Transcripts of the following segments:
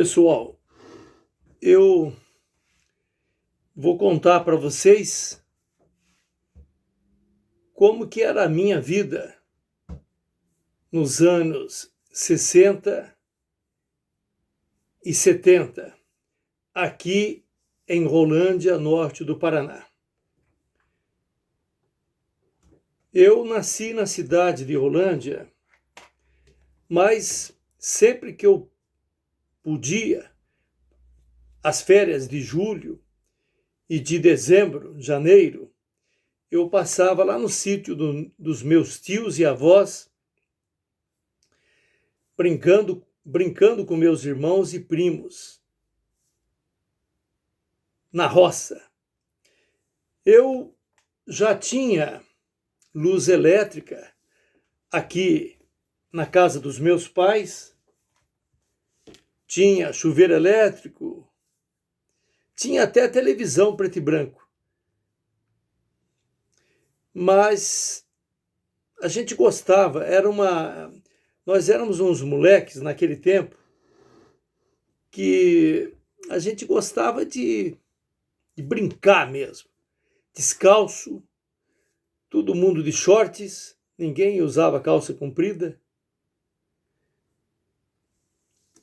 Pessoal, eu vou contar para vocês como que era a minha vida nos anos 60 e 70, aqui em Rolândia, norte do Paraná. Eu nasci na cidade de Rolândia, mas sempre que eu podia, as férias de julho e de dezembro, janeiro, eu passava lá no sítio dos meus tios e avós, brincando com meus irmãos e primos, na roça. Eu já tinha luz elétrica aqui na casa dos meus pais, tinha chuveiro elétrico, tinha até televisão preto e branco. Mas a gente gostava, nós éramos uns moleques naquele tempo que a gente gostava de brincar mesmo, descalço, todo mundo de shorts, ninguém usava calça comprida.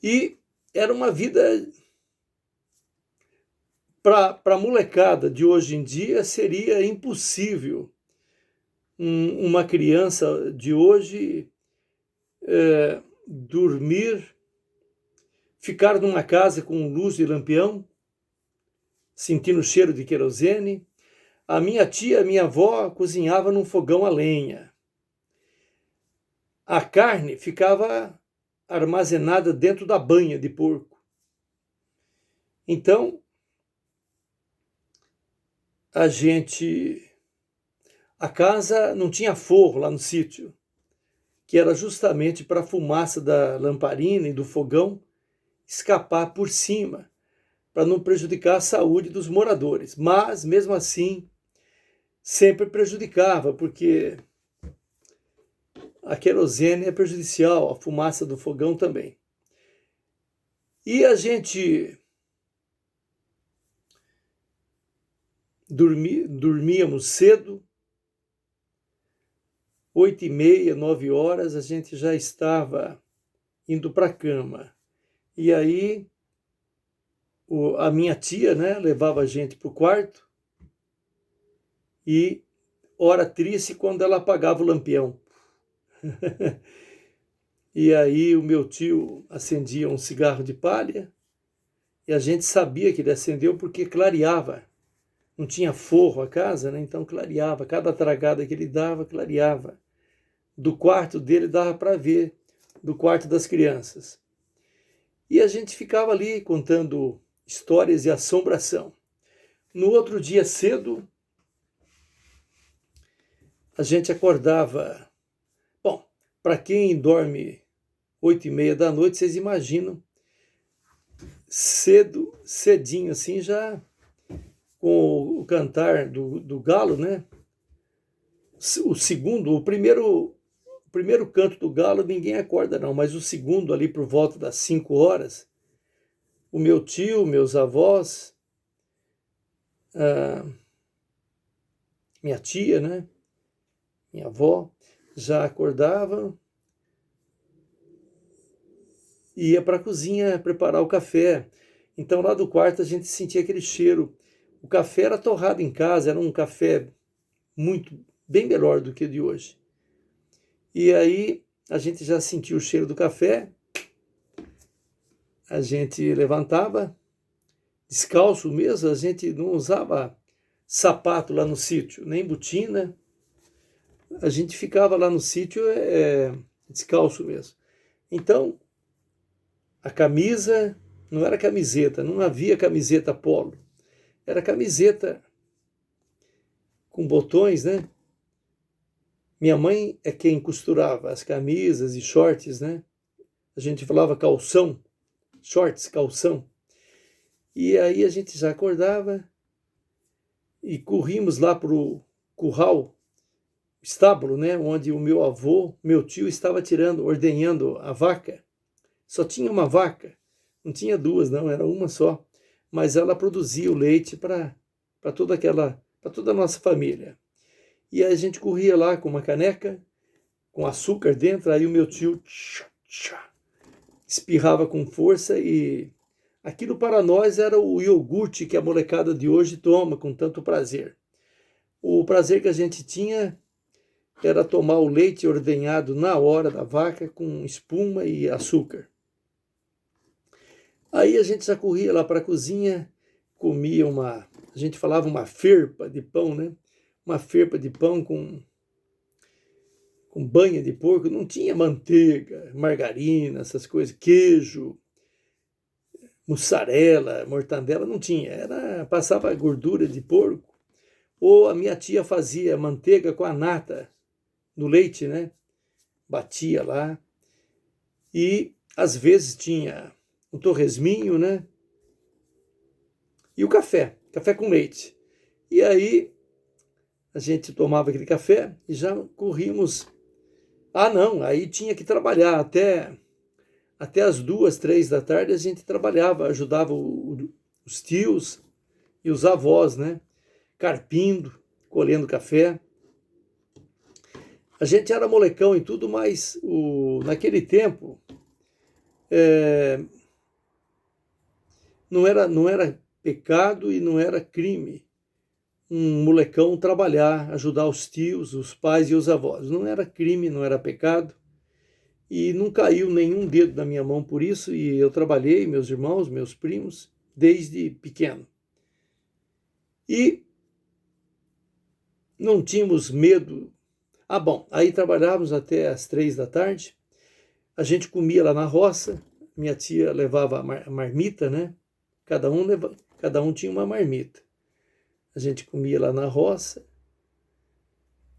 E era uma vida, para a molecada de hoje em dia, seria impossível uma criança de hoje dormir, ficar numa casa com luz de lampião, sentindo o cheiro de querosene. A minha tia, minha avó, cozinhava num fogão a lenha. A carne ficava armazenada dentro da banha de porco. Então, a casa não tinha forro lá no sítio, que era justamente para a fumaça da lamparina e do fogão escapar por cima, para não prejudicar a saúde dos moradores. Mas, mesmo assim, sempre prejudicava, porque a querosene é prejudicial, a fumaça do fogão também. E a gente dormíamos cedo, 8h30, 9h, a gente já estava indo para a cama. E aí a minha tia, levava a gente para o quarto, e hora triste quando ela apagava o lampião. E aí o meu tio acendia um cigarro de palha, e a gente sabia que ele acendeu porque clareava. Não tinha forro a casa, então clareava. Cada tragada que ele dava, clareava. Do quarto dele dava para ver, do quarto das crianças. E a gente ficava ali contando histórias de assombração. No outro dia cedo, a gente acordava. Bom, para quem dorme 8h30, vocês imaginam, cedinho assim, já com o cantar do galo, o primeiro canto do galo ninguém acorda não, mas o segundo ali por volta das 5h, o meu tio, meus avós, minha tia, minha avó, já acordavam, ia para a cozinha preparar o café. Então lá do quarto a gente sentia aquele cheiro. O café era torrado em casa, era um café bem melhor do que o de hoje. E aí a gente já sentia o cheiro do café, a gente levantava, descalço mesmo, a gente não usava sapato lá no sítio, nem botina, a gente ficava lá no sítio descalço mesmo. Então, a camisa não era camiseta, não havia camiseta polo, era camiseta com botões, Minha mãe é quem costurava as camisas e shorts, A gente falava calção, shorts, calção. E aí a gente já acordava e corrimos lá para o curral, estábulo, onde o meu tio estava ordenhando a vaca. Só tinha uma vaca Não tinha duas, não, era uma só. Mas ela produzia o leite para para toda a nossa família. E a gente corria lá com uma caneca, com açúcar dentro, aí o meu tio espirrava com força e aquilo para nós era o iogurte que a molecada de hoje toma com tanto prazer. O prazer que a gente tinha era tomar o leite ordenhado na hora da vaca com espuma e açúcar. Aí a gente já corria lá para a cozinha, comia a gente falava uma ferpa de pão, né? Uma ferpa de pão com banha de porco, não tinha manteiga, margarina, essas coisas, queijo, mussarela, mortandela, não tinha. Passava gordura de porco. Ou a minha tia fazia manteiga com a nata no leite, né? Batia lá. E às vezes tinha um torresminho, né? E o café com leite. E aí a gente tomava aquele café e já corríamos. Ah, não, aí tinha que trabalhar até as 2, 3 da tarde a gente trabalhava, ajudava os tios e os avós, né? Carpindo, colhendo café. A gente era molecão e tudo, mas naquele tempo não era pecado e não era crime um molecão trabalhar, ajudar os tios, os pais e os avós. Não era crime, não era pecado. E não caiu nenhum dedo na minha mão por isso, e eu trabalhei, meus irmãos, meus primos, desde pequeno. E não tínhamos medo. Ah, bom, aí trabalhávamos até as 3 da tarde, a gente comia lá na roça, minha tia levava a marmita, né? Cada um tinha uma marmita. A gente comia lá na roça,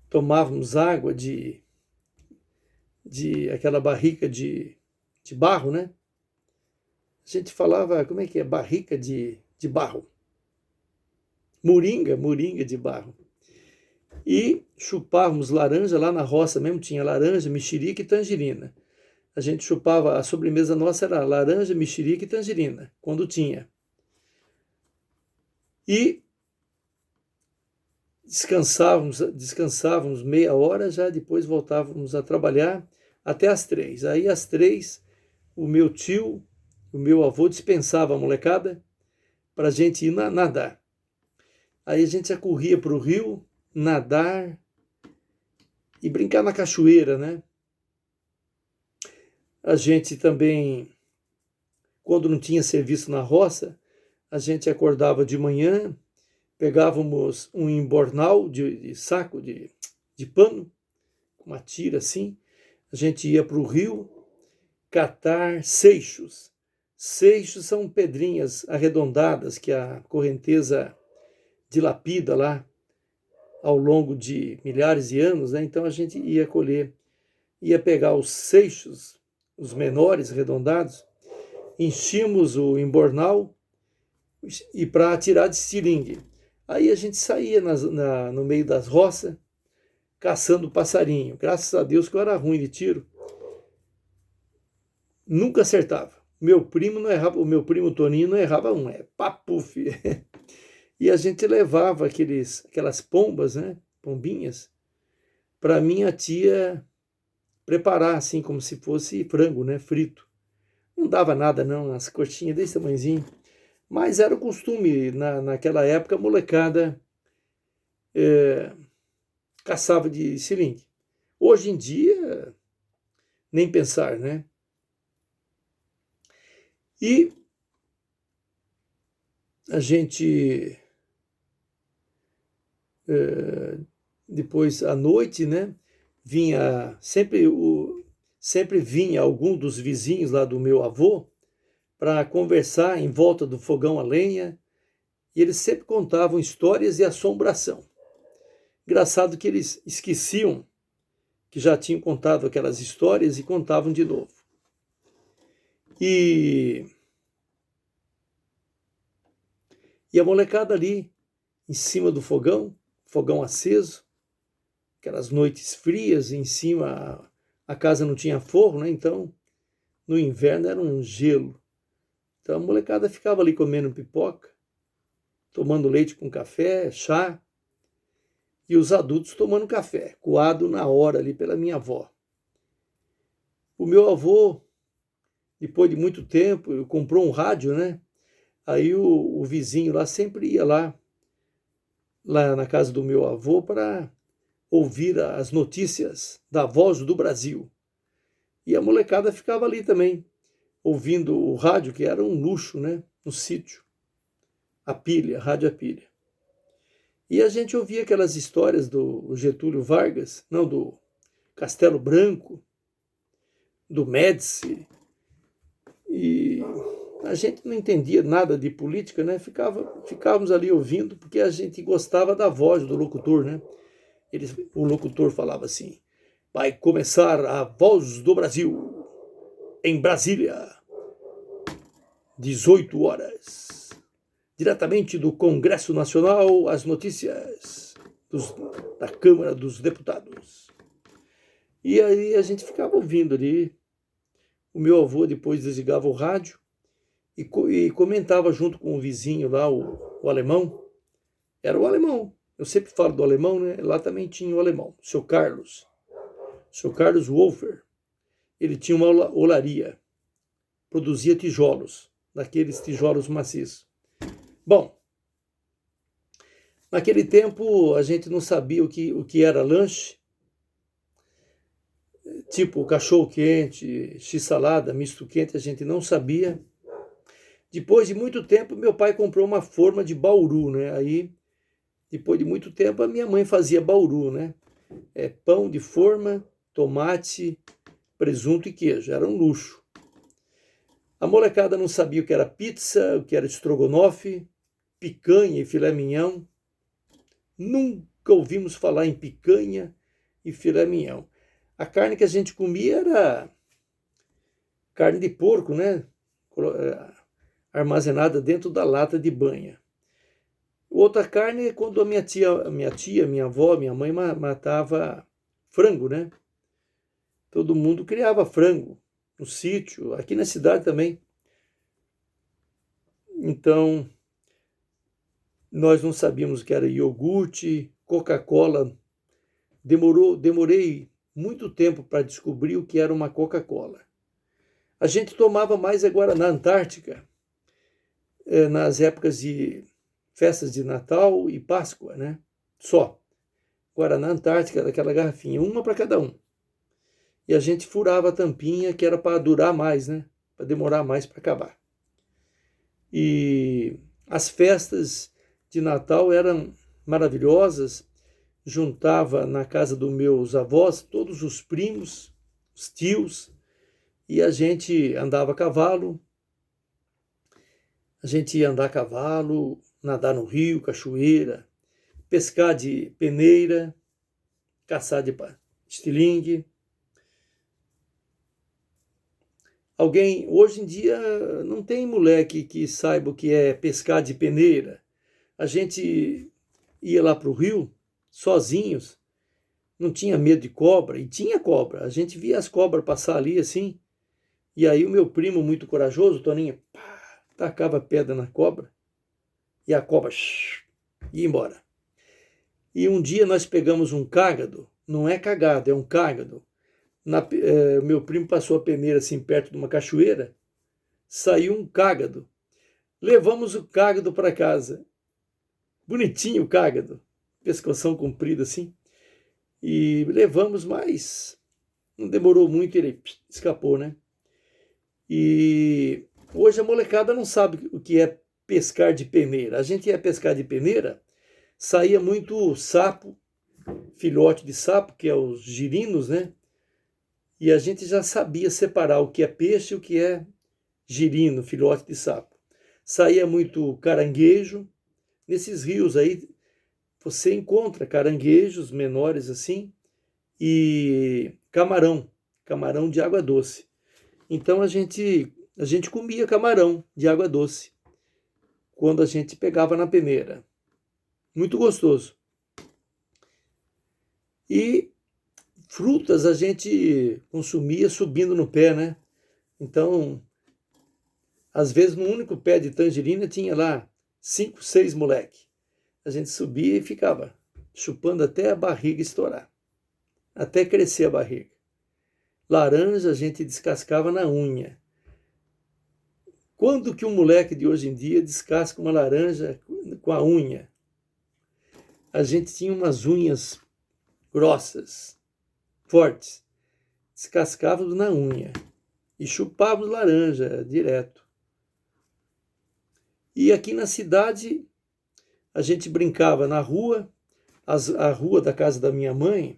tomávamos água de aquela barrica de barro, né? A gente falava, como é que é? Barrica de barro. Moringa de barro. E chupávamos laranja, lá na roça mesmo tinha laranja, mexerica e tangerina. A gente chupava, a sobremesa nossa era laranja, mexerica e tangerina, quando tinha. E descansávamos meia hora, já depois voltávamos a trabalhar até as 3. Aí às 3, o meu tio, o meu avô dispensava a molecada para a gente ir nadar. Aí a gente já corria para o rio, nadar e brincar na cachoeira, né? A gente também, quando não tinha serviço na roça, a gente acordava de manhã, pegávamos um embornal de saco de pano, uma tira assim, a gente ia para o rio catar seixos. Seixos são pedrinhas arredondadas que a correnteza dilapida lá ao longo de milhares de anos, né? Então a gente ia colher, ia pegar os seixos, os menores arredondados, enchíamos o embornal e para tirar de estilingue. Aí a gente saía no meio das roças, caçando passarinho. Graças a Deus que eu era ruim de tiro. Nunca acertava. Meu primo não errava, o meu primo Toninho não errava um, papuf. E a gente levava aquelas pombas, né, pombinhas, para minha tia preparar, assim, como se fosse frango, né, frito. Não dava nada, não, as coxinhas desse tamanhozinho. Mas era o costume, naquela época, a molecada caçava de seringue. Hoje em dia, nem pensar, né? E a gente, depois à noite, né? Sempre vinha algum dos vizinhos lá do meu avô para conversar em volta do fogão a lenha, e eles sempre contavam histórias de assombração. Engraçado que eles esqueciam que já tinham contado aquelas histórias e contavam de novo. E a molecada ali, em cima do fogão aceso, aquelas noites frias, em cima a casa não tinha forro, né? Então no inverno era um gelo. Então a molecada ficava ali comendo pipoca, tomando leite com café, chá, e os adultos tomando café, coado na hora ali pela minha avó. O meu avô, depois de muito tempo, comprou um rádio, né? Aí o vizinho lá sempre ia lá na casa do meu avô para ouvir as notícias da Voz do Brasil. E a molecada ficava ali também, ouvindo o rádio, que era um luxo, né? No sítio. A pilha, a rádio a pilha. E a gente ouvia aquelas histórias do Getúlio Vargas, não, do Castelo Branco, do Médici, e a gente não entendia nada de política, né? Ficávamos ali ouvindo, porque a gente gostava da voz do locutor, né? O locutor falava assim: vai começar a Voz do Brasil, em Brasília, 18 horas. Diretamente do Congresso Nacional, as notícias da Câmara dos Deputados. E aí a gente ficava ouvindo ali. O meu avô depois desligava o rádio e comentava junto com o vizinho lá, o alemão. Era o alemão. Eu sempre falo do alemão, né? Lá também tinha o alemão, o seu Carlos. O seu Carlos Wolfer. Ele tinha uma olaria. Produzia tijolos, daqueles tijolos maciços. Bom, naquele tempo a gente não sabia o que era lanche, tipo cachorro quente, x-salada, misto quente, a gente não sabia. Depois de muito tempo, meu pai comprou uma forma de bauru, né? Aí, depois de muito tempo, a minha mãe fazia bauru, né? Pão de forma, tomate, presunto e queijo. Era um luxo. A molecada não sabia o que era pizza, o que era estrogonofe, picanha e filé mignon. Nunca ouvimos falar em picanha e filé mignon. A carne que a gente comia era carne de porco, né? Armazenada dentro da lata de banha. Outra carne é quando a minha avó, minha mãe matava frango, né? Todo mundo criava frango no sítio, aqui na cidade também. Então, nós não sabíamos o que era iogurte, Coca-Cola. Demorei muito tempo para descobrir o que era uma Coca-Cola. A gente tomava mais agora na Antártica, nas épocas de festas de Natal e Páscoa, né? Só. Agora na Antártica, daquela garrafinha, uma para cada um. E a gente furava a tampinha, que era para durar mais, né? Para demorar mais para acabar. E as festas de Natal eram maravilhosas. Juntava na casa dos meus avós todos os primos, os tios, e a gente andava a cavalo. A gente ia andar a cavalo, nadar no rio, cachoeira, pescar de peneira, caçar de estilingue. Hoje em dia, não tem moleque que saiba o que é pescar de peneira. A gente ia lá para o rio, sozinhos, não tinha medo de cobra, e tinha cobra. A gente via as cobras passar ali assim, e aí o meu primo, muito corajoso, o Toninho, tacava pedra na cobra, e a cobra ia embora. E um dia nós pegamos um cágado, não é cagado, é um cágado. Meu primo passou a peneira assim perto de uma cachoeira, saiu um cágado. Levamos o cágado para casa. Bonitinho o cágado, pescoção comprido assim. E levamos, mas não demorou muito, ele escapou, né? E hoje a molecada não sabe o que é pescar de peneira. A gente ia pescar de peneira, saía muito sapo, filhote de sapo, que é os girinos, né? E a gente já sabia separar o que é peixe e o que é girino, filhote de sapo. Saía muito caranguejo. Nesses rios aí você encontra caranguejos menores assim e camarão de água doce. Então a gente comia camarão de água doce quando a gente pegava na peneira. Muito gostoso. E frutas a gente consumia subindo no pé, né? Então, Às vezes, no único pé de tangerina tinha lá 5, 6 moleque. A gente subia e ficava chupando até a barriga estourar, até crescer a barriga. Laranja a gente descascava na unha. Quando que um moleque de hoje em dia descasca uma laranja com a unha? A gente tinha umas unhas grossas, fortes. Descascávamos na unha e chupávamos laranja direto. E aqui na cidade, a gente brincava na rua, a rua da casa da minha mãe,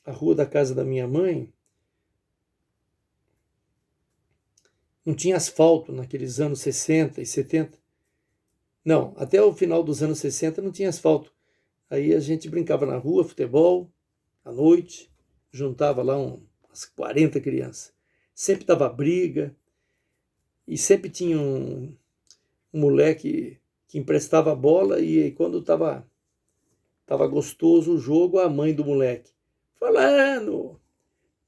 a rua da casa da minha mãe não tinha asfalto naqueles anos 60 e 70. Não, até o final dos anos 60 não tinha asfalto. Aí a gente brincava na rua, futebol, à noite, juntava lá umas 40 crianças. Sempre dava briga, e sempre tinha um moleque que emprestava a bola, e quando estava gostoso o jogo, a mãe do moleque: Fulano,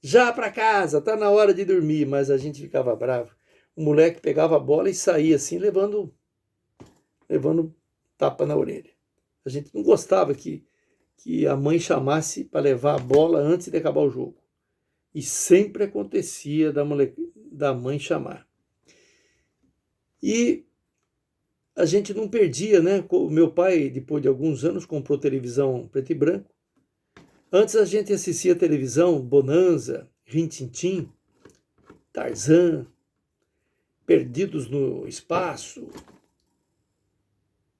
já para casa, tá na hora de dormir. Mas a gente ficava bravo. O moleque pegava a bola e saía assim, levando tapa na orelha. A gente não gostava que a mãe chamasse para levar a bola antes de acabar o jogo. E sempre acontecia da mãe chamar. E a gente não perdia, né? O meu pai, depois de alguns anos, comprou televisão preto e branco. Antes a gente assistia televisão, Bonanza, Rin-Tin-Tin, Tarzan, Perdidos no Espaço,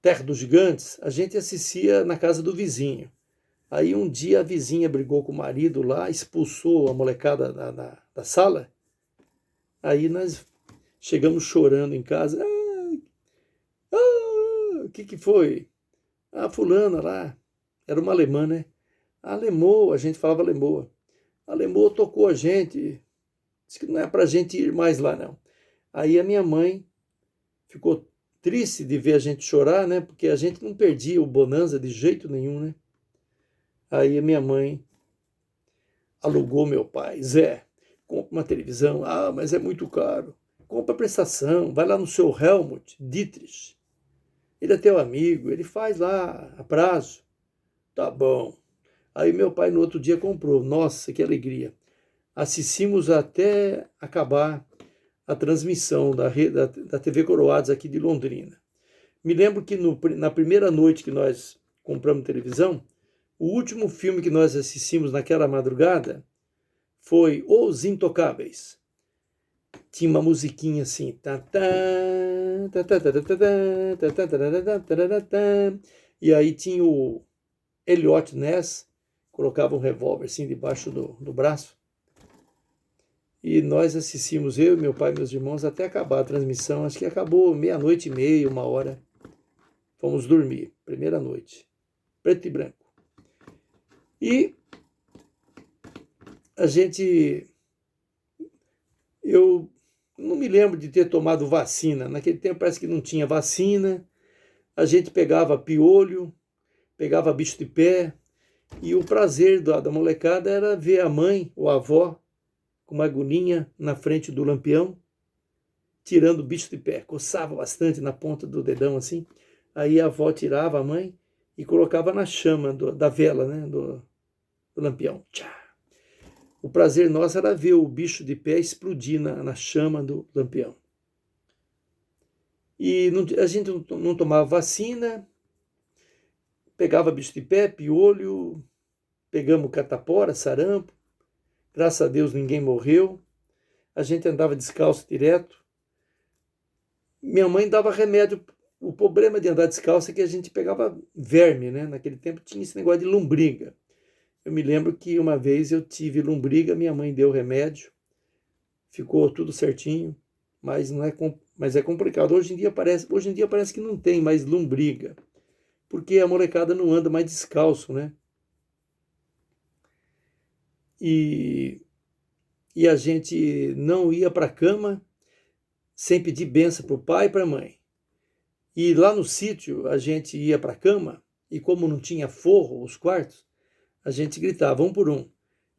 Terra dos Gigantes. A gente assistia na casa do vizinho. Aí um dia a vizinha brigou com o marido lá, expulsou a molecada da sala. Aí nós chegamos chorando em casa. O que foi? A fulana lá, era uma alemã, né? A Lemoa, a gente falava Lemoa. A Lemoa tocou a gente, disse que não é pra gente ir mais lá, não. Aí a minha mãe ficou triste de ver a gente chorar, né? Porque a gente não perdia o Bonanza de jeito nenhum, né? Aí a minha mãe alugou meu pai. Zé, compra uma televisão. Ah, mas é muito caro. Compra a prestação, vai lá no seu Helmut Dietrich. Ele é teu amigo, ele faz lá a prazo. Tá bom. Aí meu pai no outro dia comprou. Nossa, que alegria. Assistimos até acabar a transmissão da TV Coroados aqui de Londrina. Me lembro que na primeira noite que nós compramos televisão, o último filme que nós assistimos naquela madrugada foi Os Intocáveis. Tinha uma musiquinha assim. E aí tinha o Elliot Ness, colocava um revólver assim debaixo do braço. E nós assistimos, eu, meu pai e meus irmãos, até acabar a transmissão. Acho que acabou 00:30, 1h. Fomos dormir, primeira noite, preto e branco. E eu não me lembro de ter tomado vacina. Naquele tempo parece que não tinha vacina. A gente pegava piolho, pegava bicho de pé. E o prazer da molecada era ver a mãe ou a avó com uma agulhinha na frente do lampião, tirando o bicho de pé. Coçava bastante na ponta do dedão assim. Aí a avó tirava a mãe e colocava na chama da vela, né, do lampião. Tchá! O prazer nosso era ver o bicho de pé explodir na chama do lampião. E a gente não tomava vacina, pegava bicho de pé, piolho, pegamos catapora, sarampo. Graças a Deus ninguém morreu. A gente andava descalço direto. Minha mãe dava remédio. O problema de andar descalço é que a gente pegava verme, né? Naquele tempo tinha esse negócio de lombriga. Eu me lembro que uma vez eu tive lombriga, minha mãe deu remédio, ficou tudo certinho, mas é complicado. Hoje em dia parece que não tem mais lombriga, porque a molecada não anda mais descalço, né? E a gente não ia para a cama sem pedir bênção para o pai e para a mãe. E lá no sítio a gente ia para a cama, e como não tinha forro os quartos, a gente gritava um por um: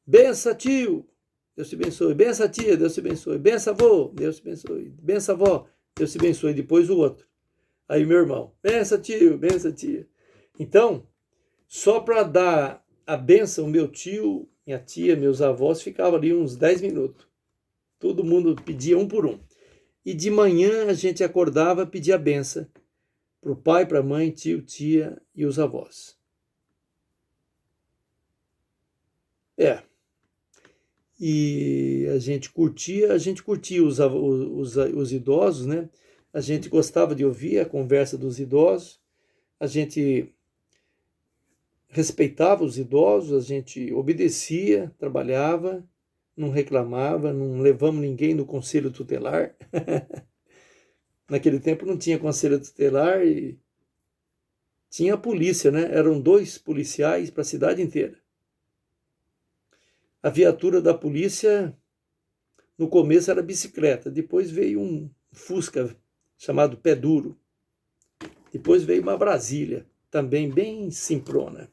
benção, tio! Deus te abençoe. Bença tia, Deus te abençoe. Bença avô, Deus te abençoe. Bença avó, Deus te abençoe. Depois o outro. Aí meu irmão, bença tio, bença tia. Então, só para dar a benção, meu tio, minha tia, meus avós, ficavam ali uns 10 minutos. Todo mundo pedia um por um. E de manhã a gente acordava, pedia a benção para o pai, para a mãe, tio, tia e os avós. E a gente curtia os idosos, né? A gente gostava de ouvir a conversa dos idosos, a gente respeitava os idosos, a gente obedecia, trabalhava, não reclamava, não levamos ninguém no conselho tutelar. Naquele tempo não tinha conselho tutelar e tinha a polícia, né? Eram 2 policiais para a cidade inteira. A viatura da polícia, no começo era bicicleta, depois veio um Fusca chamado Pé Duro. Depois veio uma Brasília, também bem simprona.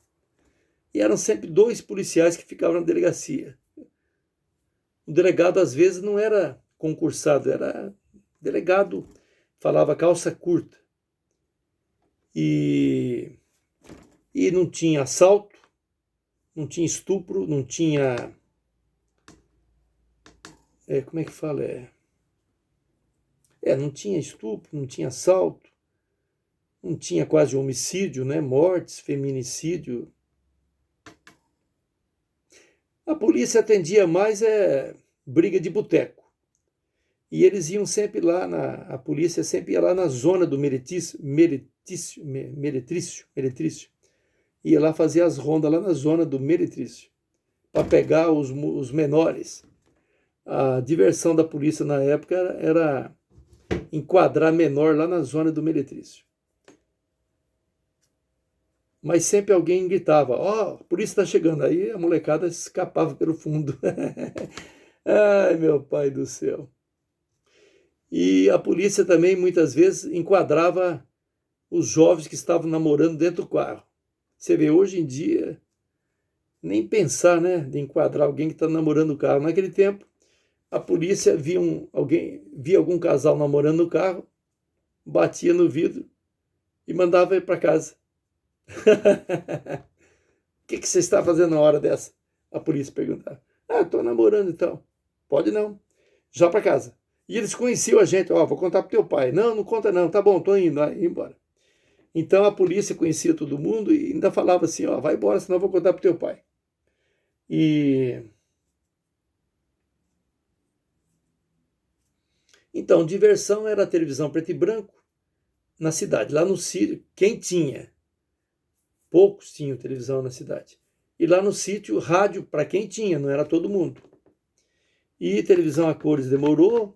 E eram sempre 2 policiais que ficavam na delegacia. O delegado, às vezes, não era concursado, era delegado, falava calça curta. E não tinha assalto, não tinha estupro, não tinha... como é que fala? Não tinha estupro, não tinha assalto, não tinha quase homicídio, né? Mortes, feminicídio. A polícia atendia mais briga de boteco. E eles iam sempre lá, a polícia sempre ia lá na zona do Meretrício. Ia lá fazer as rondas lá na zona do Meretrício, para pegar os menores. A diversão da polícia na época era enquadrar menor lá na zona do Meretrício. Mas sempre alguém gritava, a polícia está chegando. Aí a molecada escapava pelo fundo. Ai, meu pai do céu. E a polícia também, muitas vezes, enquadrava os jovens que estavam namorando dentro do carro. Você vê, hoje em dia, nem pensar, né, de enquadrar alguém que está namorando o carro. Naquele tempo, a polícia via algum casal namorando no carro, batia no vidro e mandava ir para casa. O que você está fazendo na hora dessa? A polícia perguntava. Estou namorando então. Pode não. Já para casa. E eles conheciam a gente. Vou contar pro teu pai. Não, não conta não. Tá bom, tô indo. Aí, embora. Então a polícia conhecia todo mundo e ainda falava assim, vai embora, senão eu vou contar pro teu pai. Então, diversão era a televisão preto e branco na cidade. Lá no sítio, quem tinha? Poucos tinham televisão na cidade. E lá no sítio, rádio para quem tinha, não era todo mundo. E televisão a cores demorou.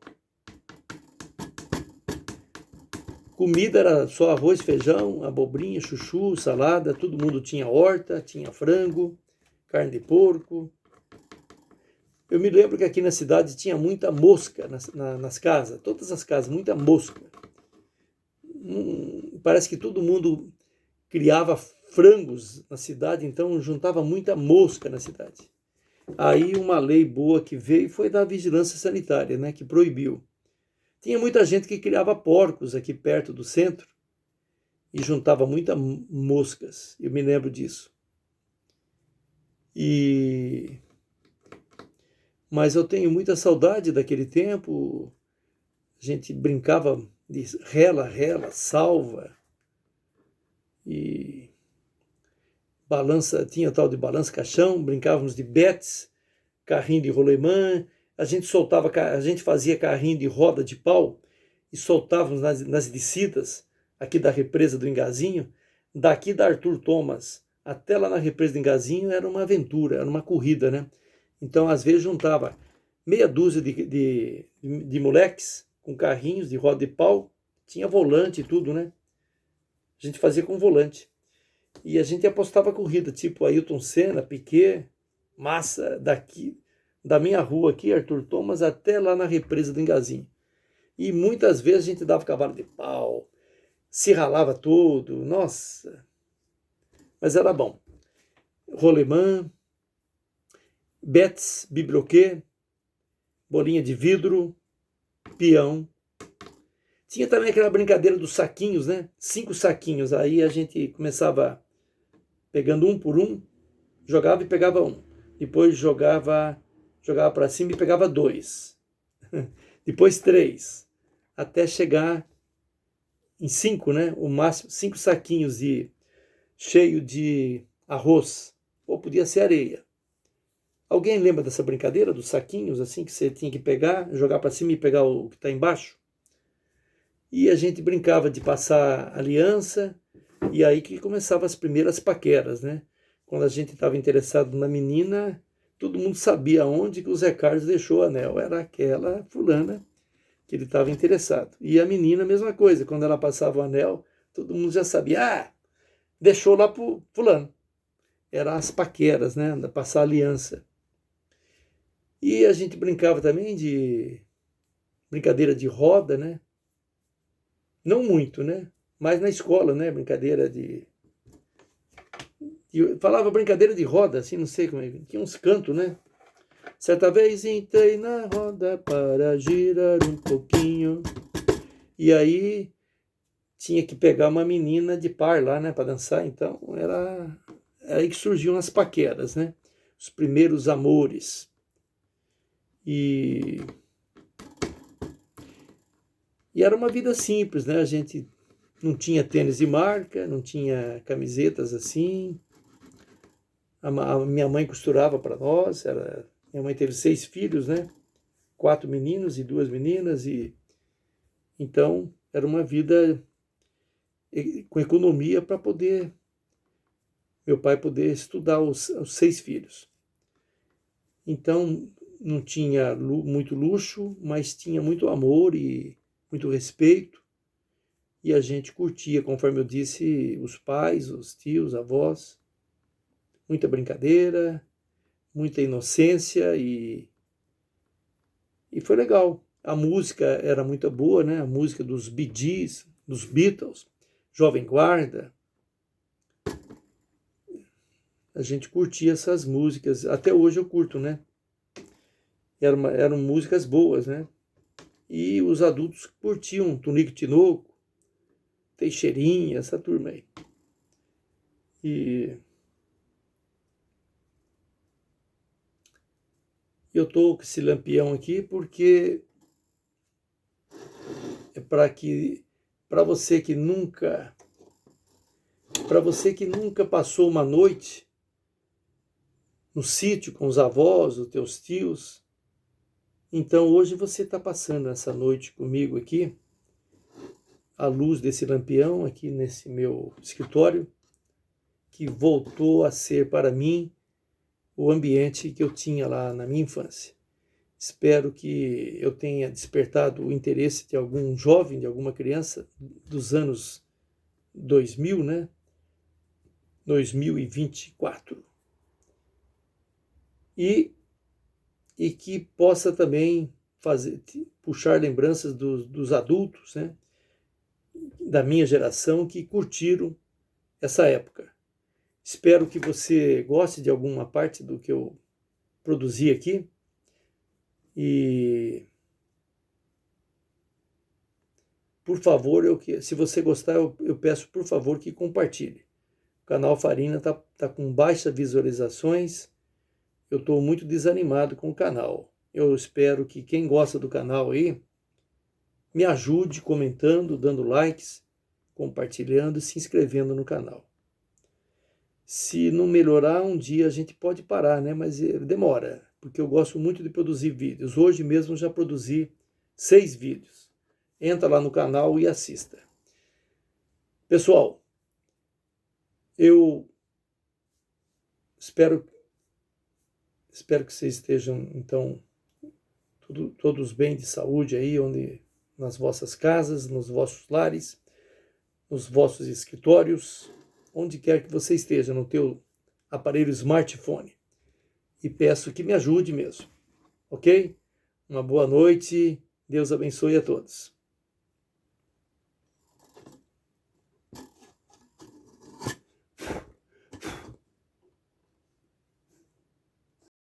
Comida era só arroz, feijão, abobrinha, chuchu, salada. Todo mundo tinha horta, tinha frango, carne de porco. Eu me lembro que aqui na cidade tinha muita mosca nas casas. Todas as casas, muita mosca. Parece que todo mundo criava frangos na cidade, então juntava muita mosca na cidade. Aí uma lei boa que veio foi da vigilância sanitária, né, que proibiu. Tinha muita gente que criava porcos aqui perto do centro e juntava muitas moscas, eu me lembro disso. Mas eu tenho muita saudade daquele tempo, a gente brincava de rela, salva, e balança, tinha o tal de balança caixão, brincávamos de bets, carrinho de rolemã, a gente fazia carrinho de roda de pau e soltávamos nas descidas aqui da represa do Engazinho, daqui da Arthur Thomas até lá na represa do Engazinho era uma aventura, era uma corrida, né? Então às vezes juntava meia dúzia de moleques com carrinhos de roda de pau, tinha volante e tudo, né? A gente fazia com volante. E a gente apostava corrida, tipo Ayrton Senna, Piquet, Massa, daqui, da minha rua aqui, Arthur Thomas, até lá na represa do Engazinho. E muitas vezes a gente dava cavalo de pau, se ralava todo, nossa. Mas era bom. Rolemã, bets, bibloquê, bolinha de vidro, peão. Tinha também aquela brincadeira dos saquinhos, né? 5 saquinhos. Aí a gente começava pegando um por um, jogava e pegava um. Depois jogava para cima e pegava 2. Depois 3. Até chegar em 5, né? O máximo, 5 saquinhos cheio de arroz. Ou podia ser areia. Alguém lembra dessa brincadeira dos saquinhos, assim, que você tinha que pegar, jogar para cima e pegar o que está embaixo? E a gente brincava de passar aliança, e aí que começavam as primeiras paqueras, né? Quando a gente estava interessado na menina, todo mundo sabia onde que o Zé Carlos deixou o anel. Era aquela fulana que ele estava interessado. E a menina, a mesma coisa. Quando ela passava o anel, todo mundo já sabia. Ah, deixou lá pro fulano. Eram as paqueras, né? Passar aliança. E a gente brincava também de brincadeira de roda, né? Não muito, né? Mas na escola, né? Brincadeira falava brincadeira de roda, assim, não sei como é. Tinha uns cantos, né? Certa vez entrei na roda para girar um pouquinho. E aí tinha que pegar uma menina de par lá, né? Para dançar. Então era aí que surgiam as paqueras, né? Os primeiros amores. E era uma vida simples, né? A gente não tinha tênis de marca, não tinha camisetas assim. A minha mãe costurava para nós. Minha mãe teve 6 filhos, né? 4 meninos e 2 meninas. E então era uma vida com economia para poder meu pai poder estudar os 6 filhos. Então não tinha muito luxo, mas tinha muito amor e muito respeito. E a gente curtia, conforme eu disse, os pais, os tios, avós. Muita brincadeira, muita inocência e foi legal. A música era muito boa, né? A música dos Bee Gees, dos Beatles, Jovem Guarda. A gente curtia essas músicas. Até hoje eu curto, né? Eram músicas boas, né? E os adultos curtiam Tunico e Tinoco, Teixeirinha, essa turma aí. E eu tô com esse lampião aqui porque é para você que nunca passou uma noite no sítio com os avós, os teus tios, então hoje você está passando essa noite comigo aqui, à luz desse lampião aqui nesse meu escritório, que voltou a ser para mim o ambiente que eu tinha lá na minha infância. Espero que eu tenha despertado o interesse de algum jovem, de alguma criança dos anos 2000, né? 2024. E que possa também puxar lembranças dos adultos, né? Da minha geração que curtiram essa época. Espero que você goste de alguma parte do que eu produzi aqui. E, por favor, se você gostar, eu peço, por favor, que compartilhe. O canal Farina tá com baixas visualizações. Eu estou muito desanimado com o canal. Eu espero que quem gosta do canal aí me ajude comentando, dando likes, compartilhando e se inscrevendo no canal. Se não melhorar, um dia a gente pode parar, né? Mas demora, porque eu gosto muito de produzir vídeos. Hoje mesmo já produzi 6 vídeos. Entra lá no canal e assista. Pessoal, eu espero que vocês estejam, então, todos bem de saúde aí, nas vossas casas, nos vossos lares, nos vossos escritórios, onde quer que você esteja, no teu aparelho smartphone. E peço que me ajude mesmo, ok? Uma boa noite, Deus abençoe a todos.